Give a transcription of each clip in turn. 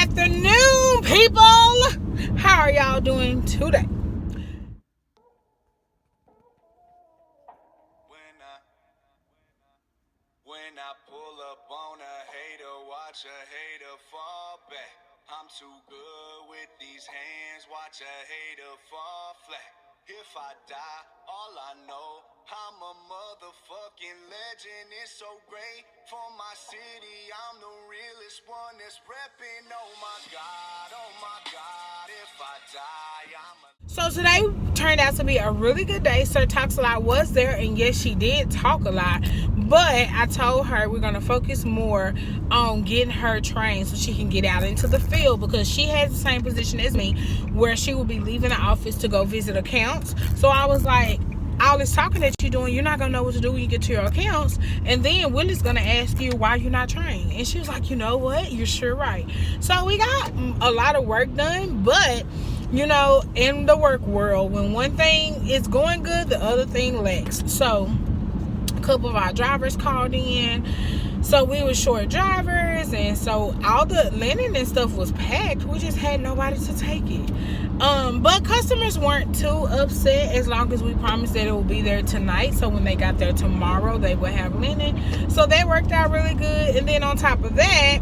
afternoon, people. How are y'all doing today? When I pull up on a hater, watch a hater fall back. I'm too good with these hands, watch a hater fall flat. If I die, all I know, I'm a motherfucking legend. It's so great for my city. I'm the realest one that's repping. Oh my God, if I die, I'm a... So today turned out to be a really good day. Sir Talks a Lot was there, and yes, she did talk a lot. But I told her we're going to focus more on getting her trained so she can get out into the field, because she has the same position as me where she will be leaving the office to go visit accounts. So I was like, all this talking that you're doing, you're not going to know what to do when you get to your accounts. And then Willie's going to ask you why you're not trained. And she was like, you know what? You're sure right. So we got a lot of work done, but you know, in the work world, when one thing is going good, the other thing lacks. So a couple of our drivers called in, so we were short drivers, and so all the linen and stuff was packed. We just had nobody to take it. But customers weren't too upset as long as we promised that it will be there tonight. So when they got there tomorrow, they would have linen. So that worked out really good. And then on top of that,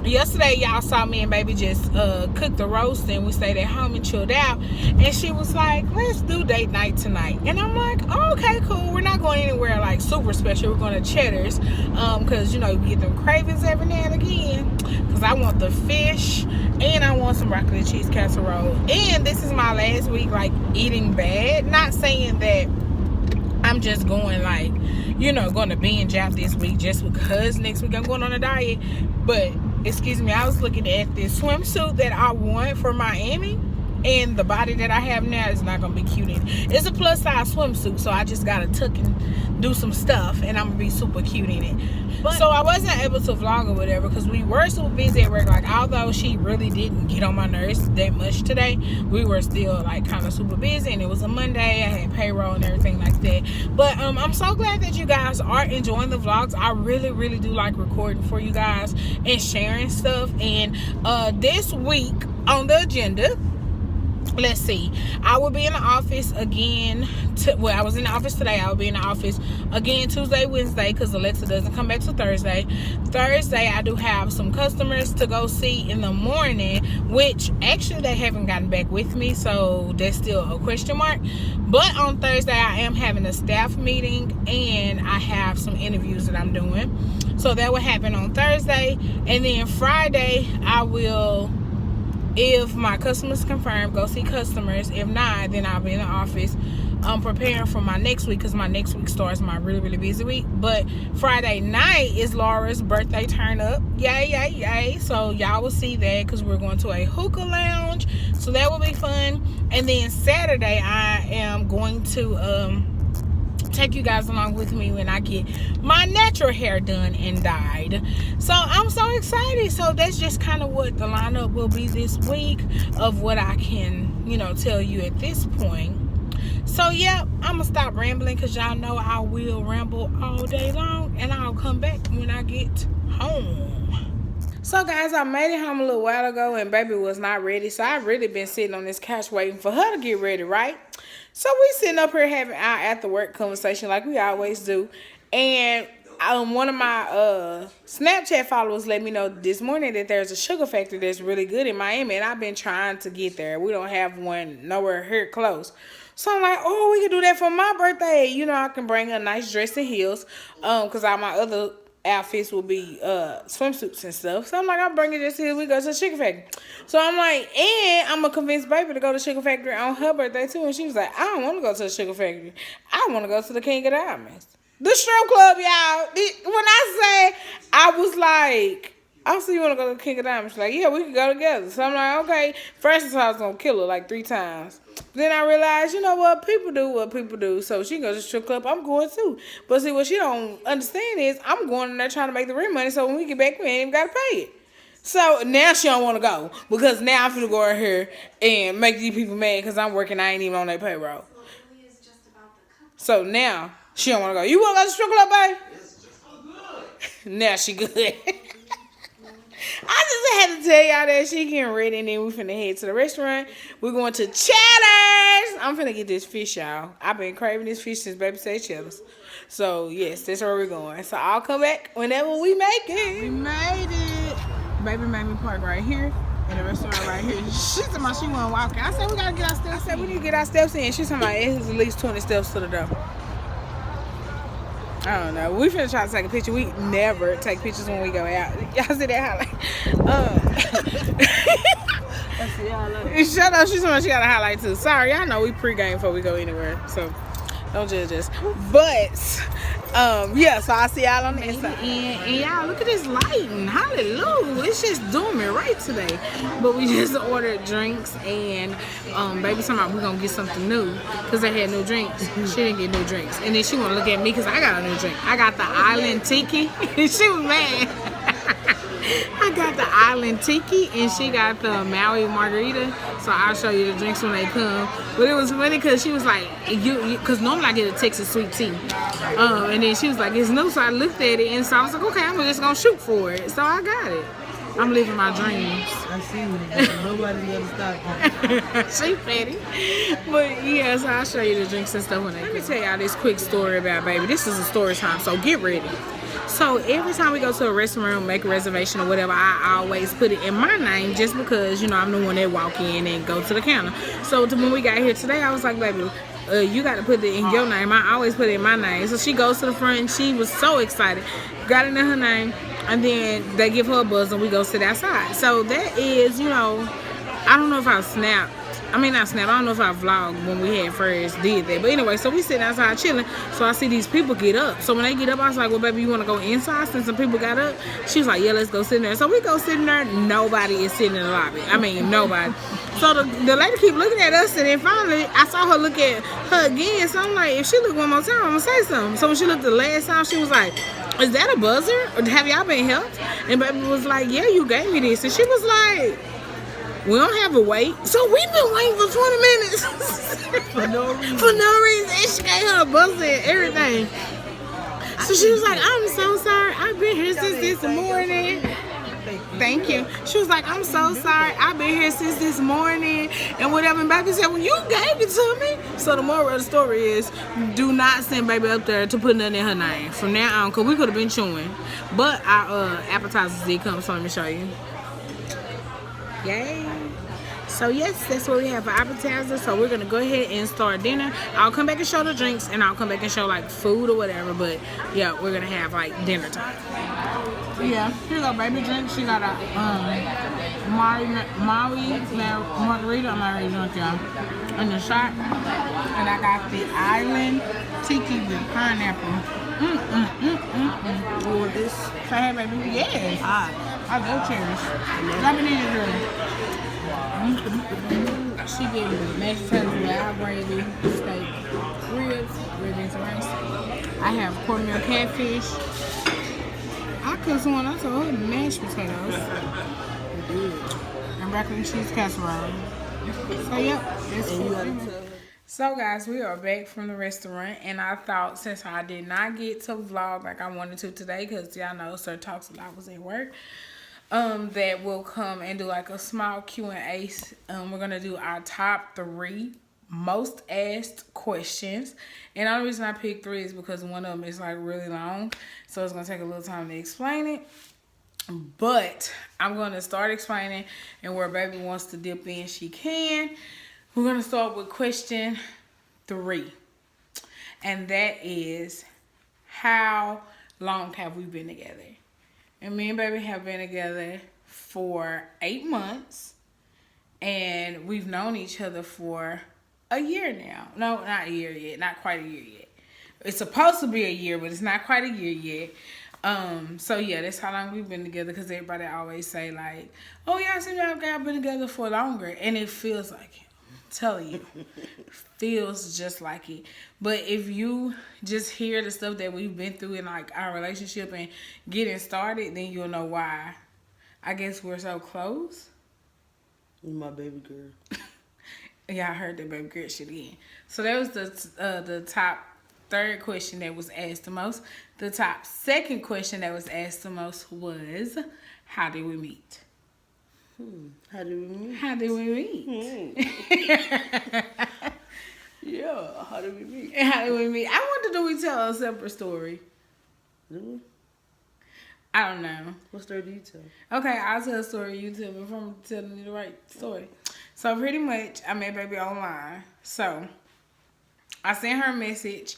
yesterday y'all saw me and baby just cook the roast, and we stayed at home and chilled out. And she was like, let's do date night tonight. And I'm like, oh, okay, cool. We're not going anywhere like super special. We're going to Cheddar's, because you know you get them cravings every now and again, because I want the fish and I want some broccoli and cheese casserole. And this is my last week like eating bad. Not saying that I'm just going like, you know, going to binge out this week just because next week I'm going on a diet. But excuse me, I was looking at this swimsuit that I want for Miami, and the body that I have now is not going to be cute in it. It's a plus size swimsuit, so I just got to tuck and do some stuff, and I'm going to be super cute in it. But, so I wasn't able to vlog or whatever because we were super busy at work. Like, although she really didn't get on my nerves that much today, we were still like kind of super busy, and it was a Monday. I had payroll and everything like that. But I'm so glad that you guys are enjoying the vlogs. I really do like recording for you guys and sharing stuff. And this week on the agenda, let's see, I will be in the office again. Well, I was in the office today. I will be in the office again Tuesday, Wednesday, because Alexa doesn't come back till Thursday. Thursday, I do have some customers to go see in the morning, which actually they haven't gotten back with me, so that's still a question mark. But on Thursday, I am having a staff meeting, and I have some interviews that I'm doing. So that will happen on Thursday. And then Friday, I will, if my customers confirm, go see customers. If not, then I'll be in the office preparing for my next week, because my next week starts my really busy week. But Friday night is Laura's birthday turn up. Yay. So y'all will see that, because we're going to a hookah lounge. So that will be fun. And then Saturday, I am going to take you guys along with me when I get my natural hair done and dyed. So I'm so excited. So that's just kind of what the lineup will be this week of what I can, you know, tell you at this point. So yeah, I'm gonna stop rambling, because y'all know I will ramble all day long, and I'll come back when I get home. So guys, I made it home a little while ago, and baby was not ready. So I've really been sitting on this couch waiting for her to get ready, right? So we sitting up here having our after work conversation like we always do. And one of my Snapchat followers let me know this morning that there's a sugar factory that's really good in Miami, and I've been trying to get there. We don't have one nowhere here close. So I'm like, oh, we can do that for my birthday. You know, I can bring a nice dress and heels, because all my other outfits will be swimsuits and stuff. So I'm like, I'm bringing this here. We go to the Sugar Factory. So I'm like, and I'm gonna convince baby to go to Sugar Factory on her birthday too. And she was like, I don't want to go to the Sugar Factory. I want to go to the King of Diamonds, the strip club, y'all. When I say, I was like, I see you want to go to the King of Diamonds. She's like, yeah, we can go together. So I'm like, okay. First I thought I was gonna kill her like 3 times. Then I realized, you know what? People do what people do. So she goes to the strip club. I'm going too. But see, what she don't understand is I'm going in there trying to make the rent money. So when we get back, we ain't even got to pay it. So now she don't want to go, because now I'm finna go in here and make these people mad because I'm working. I ain't even on their payroll. So now she don't want to go. You want to go to the strip club, babe? Now she good. I just had to tell y'all that she getting ready, and then we finna head to the restaurant. We're going to Cheddar's. I'm finna get this fish, y'all. I've been craving this fish since baby said Cheddar's. So yes, that's where we're going. So I'll come back whenever we make it. We made it. Baby made me park right here. And the restaurant right here. She's talking about she wanna walk in. I said we gotta get our steps. I said we need to get our steps in. She's talking about it's at least 20 steps to the door. I don't know. We finna try to take a picture. We never take pictures when we go out. Y'all see that highlight? Shut up. She's talking about she got a highlight too. Sorry, y'all know we pregame before we go anywhere. So don't judge us. But yeah, so I'll see y'all on the inside. And y'all, look at this lighting. Hallelujah. It's just doing me right today. But we just ordered drinks, and baby talking we're gonna get something new because they had new drinks. She didn't get new drinks. And then she wanna look at me because I got a new drink. I got the Island Tiki. She was mad. I got the Island Tiki, and she got the Maui Margarita. So I'll show you the drinks when they come. But it was funny because she was like, because normally I get a Texas sweet tea. And then she was like, it's new. So I looked at it, and so I was like, okay, I'm just going to shoot for it. So I got it. I'm living my dreams. I see you. Nobody ever stopped. She petty. But yeah, so I'll show you the drinks and stuff when they come. Let me tell y'all this quick story about baby. This is a story time, so get ready. So every time we go to a restaurant, make a reservation or whatever, I always put it in my name just because, you know, I'm the one that walk in and go to the counter. So when we got here today, I was like, baby, you got to put it in your name. I always put it in my name. So she goes to the front, and she was so excited. Got it in her name, and then they give her a buzz, and we go sit outside. So that is, you know, I don't know if I snapped. I mean, not snap. I don't know if I vlogged when we had first did that. But anyway, so we sitting outside chilling. So I see these people get up. So when they get up, I was like, well, baby, you want to go inside since some people got up? She was like, yeah, let's go sit in there. So we go sit in there. Nobody is sitting in the lobby. I mean, nobody. So the lady keep looking at us. And then finally, I saw her look at her again. So I'm like, if she look one more time, I'm going to say something. So when she looked the last time, she was like, is that a buzzer? Or have y'all been helped? And baby was like, yeah, you gave me this. And she was like, we don't have a wait. So we've been waiting for 20 minutes. For no reason. For no reason. And she gave her a buzzer and everything. So she was like, I'm so sorry. I've been here since this morning. Thank you. She was like, I'm so sorry. I've been here since this morning. And whatever. And baby said, well, you gave it to me. So the moral of the story is, do not send baby up there to put nothing in her name from now on. Because we could have been chewing. But our appetizers did come. So let me show you. Yay. So yes, that's what we have for appetizers. So we're gonna go ahead and start dinner. I'll come back and show the drinks, and I'll come back and show like food or whatever. But yeah, we're gonna have like dinner time. Yeah, here you go, baby drink. She got a Maui Margarita. I'm already drunk, y'all. And the shot. And I got the Island Tiki with pineapple. You want this? Say hey, baby. Yes. I go cherries. Let me need it, girl. She gave me mashed potatoes with our gravy, steak, ribs, and rice. I have cornmeal catfish. I could someone else told her mashed potatoes. And broccoli and cheese casserole. So yep, that's food. So guys, we are back from the restaurant, and I thought since I did not get to vlog like I wanted to today, because y'all know Sir Talks a Lot was at work, that we'll come and do like a small Q&A. We're gonna do our top 3 most asked questions, and the only reason I picked 3 is because one of them is like really long, so it's gonna take a little time to explain it. But I'm gonna start explaining, and where baby wants to dip in, she can. We're gonna start with question 3, and that is, how long have we been together? And me and baby have been together for 8 months, and we've known each other for a year now. No, not a year yet. Not quite a year yet. It's supposed to be a year, but it's not quite a year yet. So yeah, that's how long we've been together, because everybody always say like, oh yeah, I seem like I've been together for longer, and it feels like it. I'm telling you, feels just like it. But if you just hear the stuff that we've been through in like our relationship and getting started, then you'll know why I guess we're so close. You my baby girl. Yeah, I heard that baby girl shit again. So that was the top 3rd question that was asked the most. The top 2nd question that was asked the most was, how did we meet? How did we meet? How did we meet? Yeah, how did we meet? How did we meet? I wonder, do we tell a separate story? Do we? I don't know. What story do you tell? Okay, I'll tell a story. You tell me if I'm telling you the right story. So pretty much, I met baby online. So I sent her a message,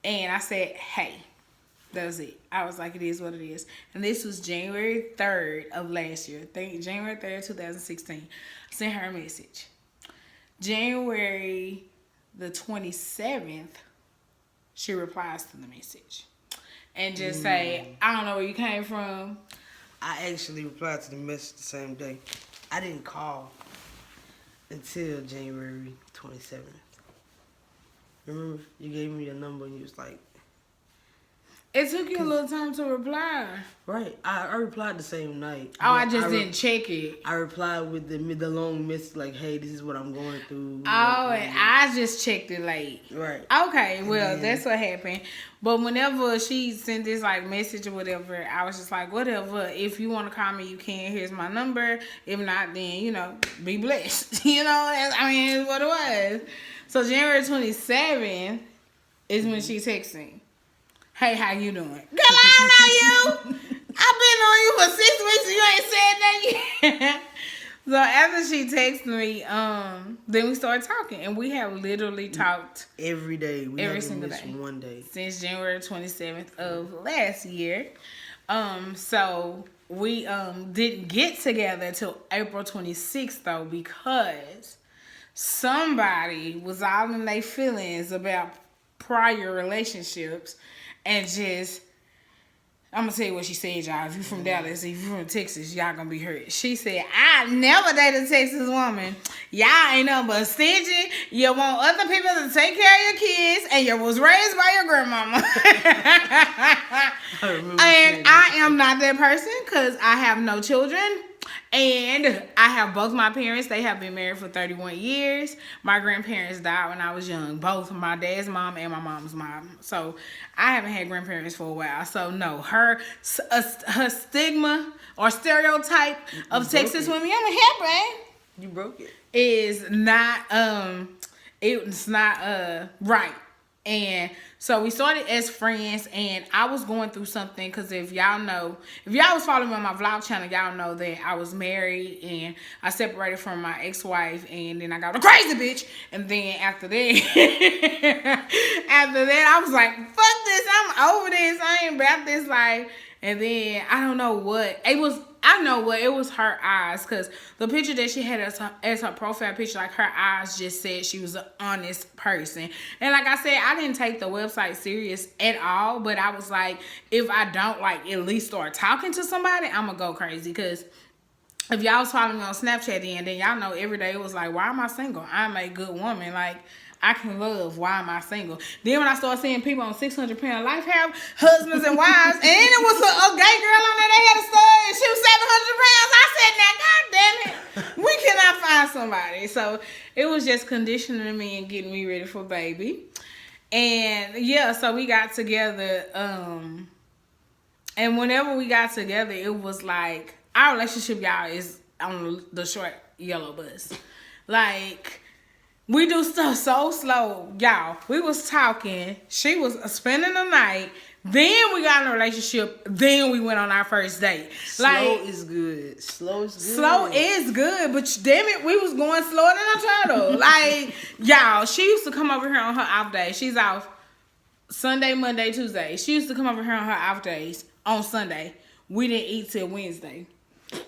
and I said, "Hey." That was it. I was like, it is what it is. And this was January 3rd of last year. January 3rd, 2016. I sent her a message. January the 27th, she replies to the message. And just say, I don't know where you came from. I actually replied to the message the same day. I didn't call until January 27th. Remember, you gave me your number and you was like... It took you a little time to reply. Right. I replied the same night. Oh, I just didn't check it. I replied with the long message like, hey, this is what I'm going through. Oh, and I just checked it late. Right. Okay, well, that's what happened. But whenever she sent this like message or whatever, I was just like, whatever. If you want to call me, you can. Here's my number. If not, then, you know, be blessed. You know, I mean, it's what it was. So January 27th is when she texted me. Hey, how you doing? Girl, I don't know you. I've been on you for 6 weeks and you ain't said nothing yet. So after she texted me, then we started talking. And we have literally talked every day. We every single day. One day. Since January 27th of last year. So we didn't get together until April 26th, though, because somebody was all in their feelings about prior relationships. And just, I'm going to tell you what she said, y'all. If you're from Dallas, if you're from Texas, y'all going to be hurt. She said, I never dated a Texas woman. Y'all ain't nothing but stingy. You want other people to take care of your kids, and you was raised by your grandmama. And I am not that person because I have no children. And I have both my parents. They have been married for 31 years. My grandparents died when I was young. Both my dad's mom and my mom's mom. So I haven't had grandparents for a while. So no, her stigma or stereotype of Texas women, I'm a happy. You broke it. Is not it's not right. And so we started as friends, and I was going through something because if y'all was following me on my vlog channel, y'all know that I was married and I separated from my ex-wife, and then I got a crazy bitch. And then after that, I was like, fuck this, I'm over this, I ain't about this life. And then I don't know what it was. I know what it was. Her eyes, because the picture that she had as her profile picture, like her eyes just said she was an honest person. And like I said, I didn't take the website serious at all. But I was like, if I don't like at least start talking to somebody, I'm gonna go crazy. Because if y'all was following me on Snapchat, then y'all know every day it was like, why am I single? I'm a good woman. Like, I can love. Why am I single? Then when I started seeing people on 600 Pound Life have husbands and wives, and it was a gay girl on there, they had a stud, and she was 700 pounds. I said, now, God damn it, we cannot find somebody. So it was just conditioning me and getting me ready for baby. And yeah, so we got together. And whenever we got together, it was like, our relationship, y'all, is on the short yellow bus. Like, we do stuff so slow, y'all. We was talking. She was spending the night. Then we got in a relationship. Then we went on our first date. Slow is good. Slow is good. Slow is good, but damn it, we was going slower than a turtle. Like, y'all, she used to come over here on her off day. She's off Sunday, Monday, Tuesday. She used to come over here on her off days on Sunday. We didn't eat till Wednesday.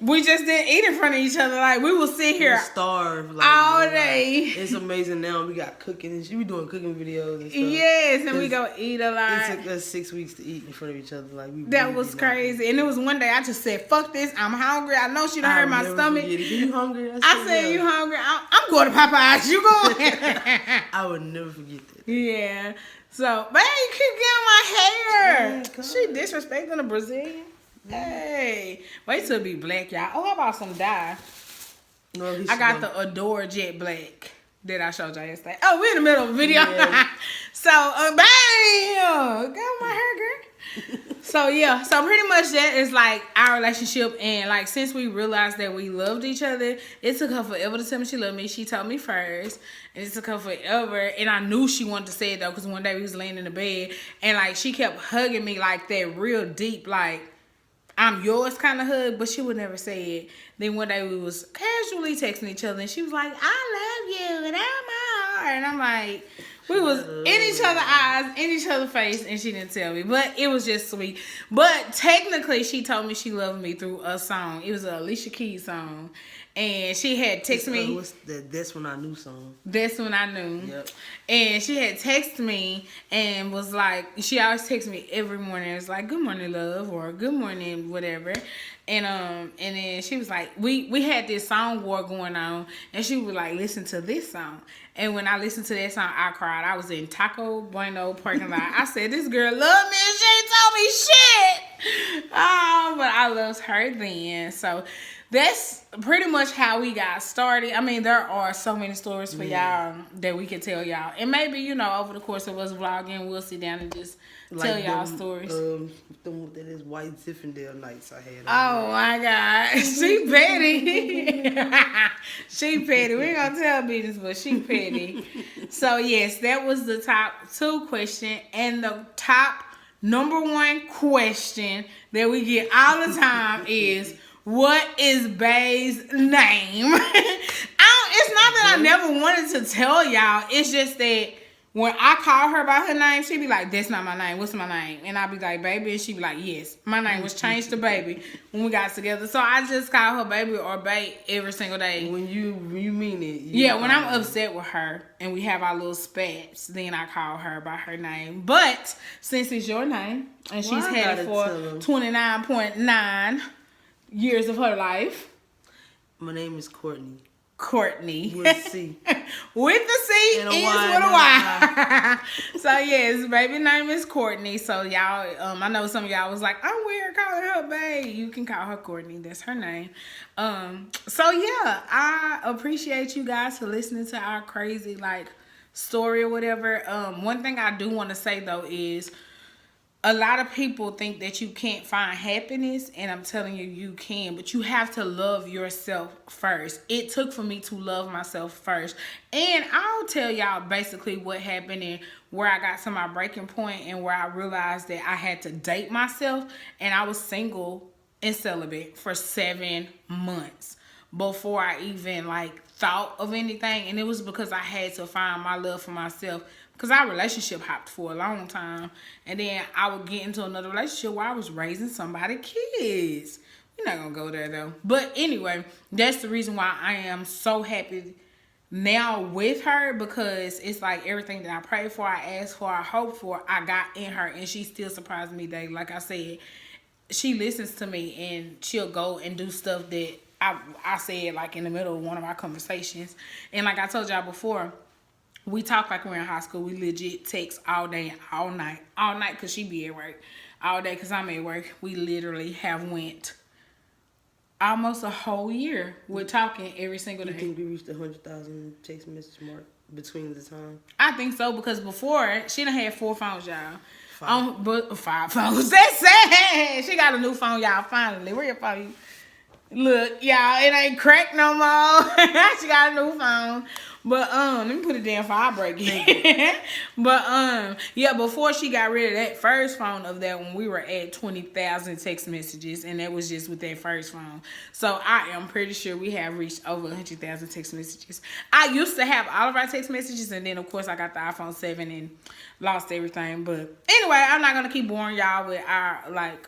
We just didn't eat in front of each other. Like, we will sit here starve like, all day. Like, it's amazing now. We got cooking and we doing cooking videos and stuff. Yes, and we go eat a lot. It took us 6 weeks to eat in front of each other. Like, that was crazy. And it was one day I just said, fuck this, I'm hungry. I know she done hurt my stomach. You hungry? I said, you hungry? I'm going to Popeyes. You going? I would never forget that. Yeah. So, but hey, you keep getting my hair. Yeah, she disrespecting a Brazilian. Hey, wait till it be black, y'all. Oh, how about some dye? No, I got the Adore Jet Black that I showed y'all yesterday. Oh, we're in the middle of a video. Yeah. So, bam! Got my hair, girl. So yeah, so pretty much that is like our relationship, and like since we realized that we loved each other, it took her forever to tell me she loved me. She told me first, and it took her forever, and I knew she wanted to say it though, because one day we was laying in the bed, and like she kept hugging me like that real deep, like I'm yours kind of hug, but she would never say it. Then one day we was casually texting each other, and she was like, I love you, and I'm my heart. And I'm like, we was in each other's eyes, in each other's face, and she didn't tell me. But it was just sweet. But technically, she told me she loved me through a song. It was an Alicia Keys song. And she had texted me. What's the That's When I Knew song? That's When I Knew. Yep. And she had texted me and was like, she always texts me every morning. It was like, good morning, love, or good morning, whatever. And then she was like, we had this song war going on, and she would like listen to this song. And when I listened to that song, I cried. I was in Taco Bueno parking lot. I said, this girl loved me and she ain't told me shit. Oh, but I loved her then. So that's pretty much how we got started. I mean, there are so many stories for y'all that we can tell y'all. And maybe, you know, over the course of us vlogging, we'll sit down and just tell y'all stories. That is white Zinfandel nights I had. Oh my God. She petty. She petty. We ain't gonna tell business, but she petty. So yes, that was the top 2 question. And the top number 1 question that we get all the time is, what is Bae's name? It's not that I never wanted to tell y'all. It's just that when I call her by her name, she be like, that's not my name. What's my name? And I be like, baby. And she be like, yes. My name was changed to baby when we got together. So I just call her baby or bae every single day. When you mean it. Yeah, when I'm upset with her and we have our little spats, then I call her by her name. But since it's your name, and she's had it for 29.9 years of her life. My name is Courtney. Courtney. With a C. With the C and is Y, with a Y. So yes, baby name is Courtney. So y'all, I know some of y'all was like, I'm weird calling her babe. You can call her Courtney. That's her name. So yeah, I appreciate you guys for listening to our crazy like story or whatever. One thing I do want to say though is, a lot of people think that you can't find happiness, and I'm telling you, you can, but you have to love yourself first. It took for me to love myself first. And I'll tell y'all basically what happened and where I got to my breaking point and where I realized that I had to date myself. And I was single and celibate for 7 months before I even like thought of anything. And it was because I had to find my love for myself. Because our relationship hopped for a long time. And then I would get into another relationship where I was raising somebody's kids. We're not going to go there, though. But anyway, that's the reason why I am so happy now with her. Because it's like everything that I prayed for, I asked for, I hoped for, I got in her. And she still surprised me daily. Like I said, she listens to me and she'll go and do stuff that I said like in the middle of one of our conversations. And like I told y'all before, we talk like we're in high school. We legit text all day and all night. All night because she be at work. All day because I'm at work. We literally have went almost a whole year with talking every single day. You think we reached the 100,000 text message mark between the time? I think so, because before, she done had 4 phones, y'all. 5 phones. That's sad. She got a new phone, y'all, finally. Where your phone? Look, y'all, it ain't cracked no more. She got a new phone. But let me put it down for I break it. But yeah, before she got rid of that first phone of that one, we were at 20,000 text messages, and that was just with that first phone. So I am pretty sure we have reached over 100,000 text messages. I used to have all of our text messages, and then of course I got the iPhone 7 and lost everything. But anyway, I'm not gonna keep boring y'all with our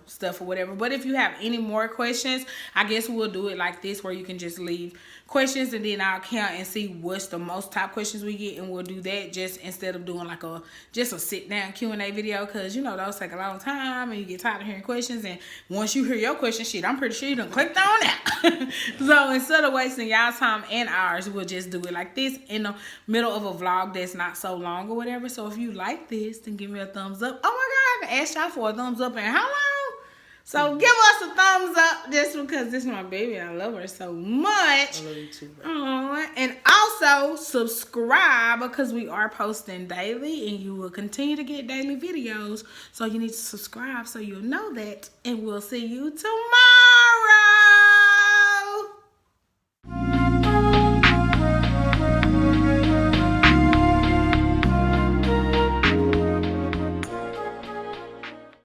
stuff or whatever. But if you have any more questions, I guess we'll do it like this, where you can just leave questions and then I'll count and see what's the most top questions we get, and we'll do that just instead of doing like a sit down Q&A video, because those take a long time and you get tired of hearing questions, and once you hear your question, I'm pretty sure you done clicked on that. So instead of wasting y'all's time and ours, we'll just do it like this in the middle of a vlog that's not so long or whatever. So if you like this, then give me a thumbs up. Oh my God, I haven't asked y'all for a thumbs up in how long? So give us a thumbs up just because this is my baby and I love her so much. I love you too, bro. Aww. And also, Also, subscribe because we are posting daily and you will continue to get daily videos. So you need to subscribe so you'll know that. And we'll see you tomorrow.